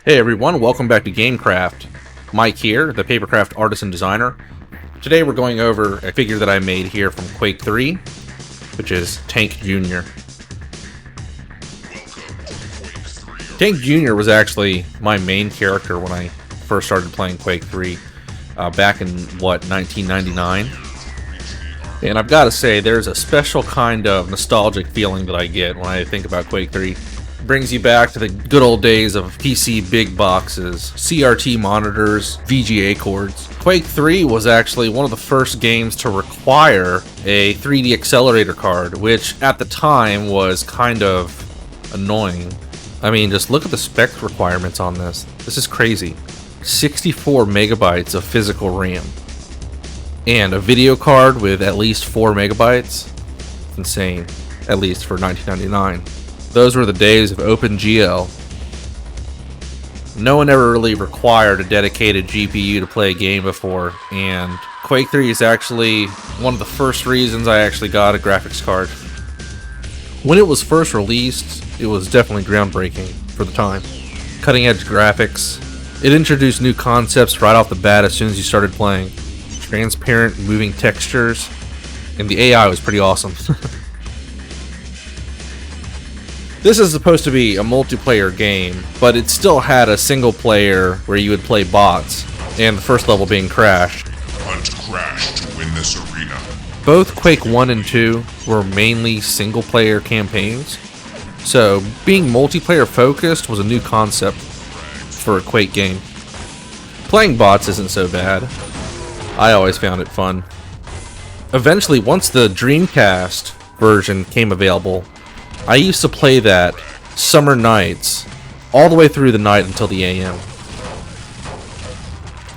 Hey everyone, welcome back to Gameqraft. Mike here, the Papercraft artist and designer. Today we're going over a figure that I made here from Quake 3, which is Tank Jr. Tank Jr. was actually my main character when I first started playing Quake 3 back in, 1999? And I've got to say, there's a special kind of nostalgic feeling that I get when I think about Quake 3. Brings you back to the good old days of PC big boxes, CRT monitors, VGA cords. Quake 3 was actually one of the first games to require a 3D accelerator card, which at the time was kind of annoying. I mean, just look at the spec requirements on this. This is crazy. 64 megabytes of physical RAM. And a video card with at least 4 megabytes? Insane. At least for 1999. Those were the days of OpenGL. No one ever really required a dedicated GPU to play a game before, and Quake 3 is actually one of the first reasons I actually got a graphics card. When it was first released, it was definitely groundbreaking for the time. Cutting edge graphics. It introduced new concepts right off the bat as soon as you started playing. Transparent moving textures, and the AI was pretty awesome. This is supposed to be a multiplayer game, but it still had a single player where you would play bots, and the first level being Crash. Hunt Crash to win this arena. Both Quake 1 and 2 were mainly single player campaigns, so being multiplayer focused was a new concept for a Quake game. Playing bots isn't so bad. I always found it fun. Eventually, once the Dreamcast version came available, I used to play that summer nights, all the way through the night until the AM.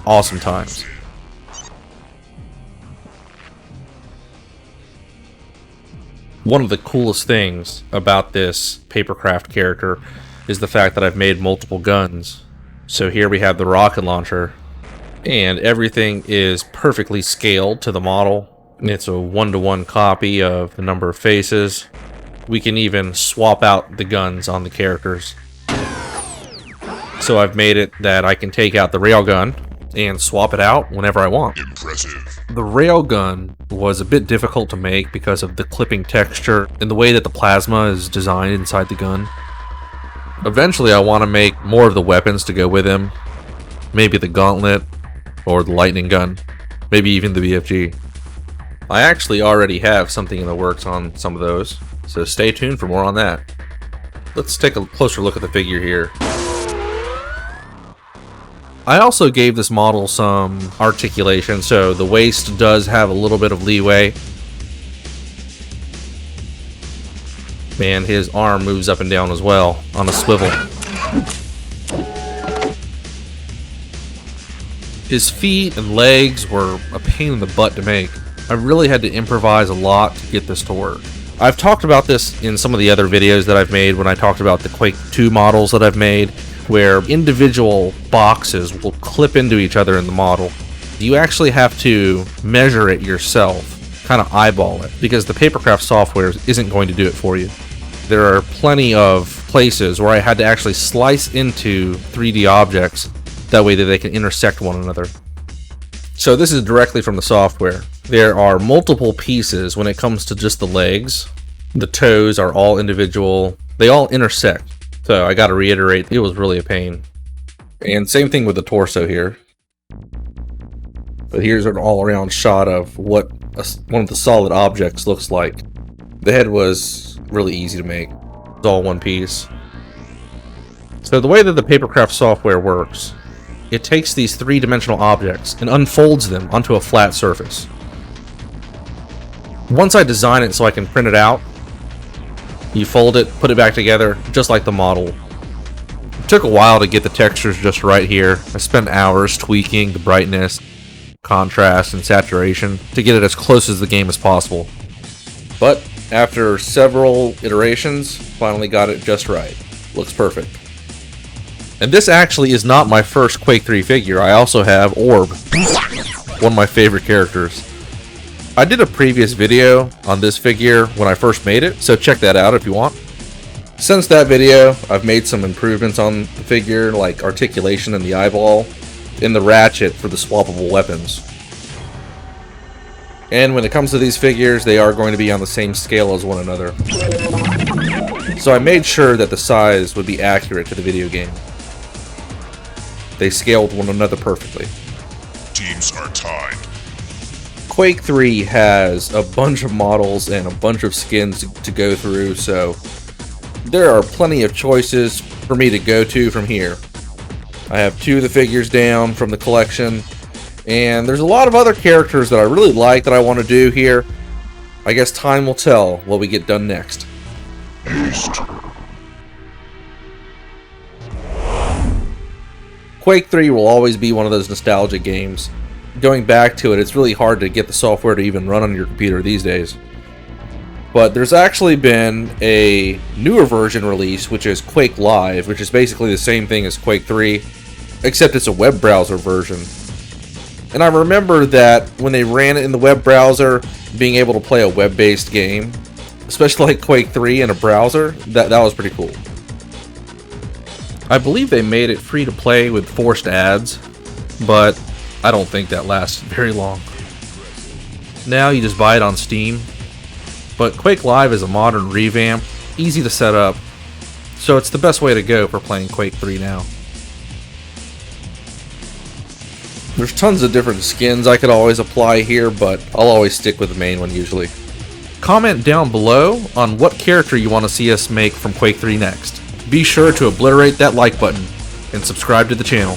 Awesome times. One of the coolest things about this Papercraft character is the fact that I've made multiple guns. So here we have the rocket launcher, and everything is perfectly scaled to the model. It's a 1-to-1 copy of the number of faces. We can even swap out the guns on the characters. So I've made it that I can take out the railgun and swap it out whenever I want. Impressive. The railgun was a bit difficult to make because of the clipping texture and the way that the plasma is designed inside the gun. Eventually I want to make more of the weapons to go with him. Maybe the gauntlet or the lightning gun. Maybe even the BFG. I actually already have something in the works on some of those. So stay tuned for more on that. Let's take a closer look at the figure here. I also gave this model some articulation, so the waist does have a little bit of leeway. Man, his arm moves up and down as well on a swivel. His feet and legs were a pain in the butt to make. I really had to improvise a lot to get this to work. I've talked about this in some of the other videos that I've made when I talked about the Quake 2 models that I've made, where individual boxes will clip into each other in the model. You actually have to measure it yourself, kind of eyeball it, because the Papercraft software isn't going to do it for you. There are plenty of places where I had to actually slice into 3D objects, that way that they can intersect one another. So this is directly from the software. There are multiple pieces when it comes to just the legs. The toes are all individual. They all intersect. So I gotta reiterate, it was really a pain. And same thing with the torso here. But here's an all-around shot of what one of the solid objects looks like. The head was really easy to make. It's all one piece. So the way that the Papercraft software works, it takes these three-dimensional objects and unfolds them onto a flat surface. Once I design it so I can print it out, you fold it, put it back together, just like the model. It took a while to get the textures just right here. I spent hours tweaking the brightness, contrast, and saturation to get it as close as the game as possible. But after several iterations, finally got it just right. Looks perfect. And this actually is not my first Quake 3 figure. I also have Orb, one of my favorite characters. I did a previous video on this figure when I first made it, so check that out if you want. Since that video, I've made some improvements on the figure, like articulation in the eyeball, and the ratchet for the swappable weapons. And when it comes to these figures, they are going to be on the same scale as one another. So I made sure that the size would be accurate to the video game. They scaled one another perfectly. Teams are tied. Quake 3 has a bunch of models and a bunch of skins to go through, so there are plenty of choices for me to go to from here. I have 2 of the figures down from the collection, and there's a lot of other characters that I really like that I want to do here. I guess time will tell what we get done next. Haste. Quake 3 will always be one of those nostalgic games. Going back to it, it's really hard to get the software to even run on your computer these days. But there's actually been a newer version released, which is Quake Live, which is basically the same thing as Quake 3, except it's a web browser version. And I remember that when they ran it in the web browser, being able to play a web-based game, especially like Quake 3 in a browser, that was pretty cool. I believe they made it free to play with forced ads, but I don't think that lasted very long. Now you just buy it on Steam. But Quake Live is a modern revamp, easy to set up, so it's the best way to go for playing Quake 3 now. There's tons of different skins I could always apply here, but I'll always stick with the main one usually. Comment down below on what character you want to see us make from Quake 3 next. Be sure to obliterate that like button and subscribe to the channel.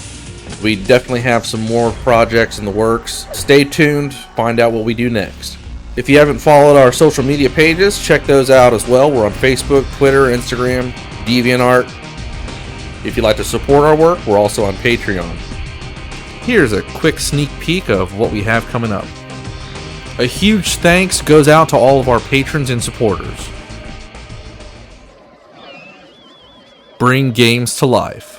We definitely have some more projects in the works. Stay tuned, find out what we do next. If you haven't followed our social media pages, check those out as well. We're on Facebook, Twitter, Instagram, DeviantArt. If you'd like to support our work, we're also on Patreon. Here's a quick sneak peek of what we have coming up. A huge thanks goes out to all of our patrons and supporters. Bring games to life.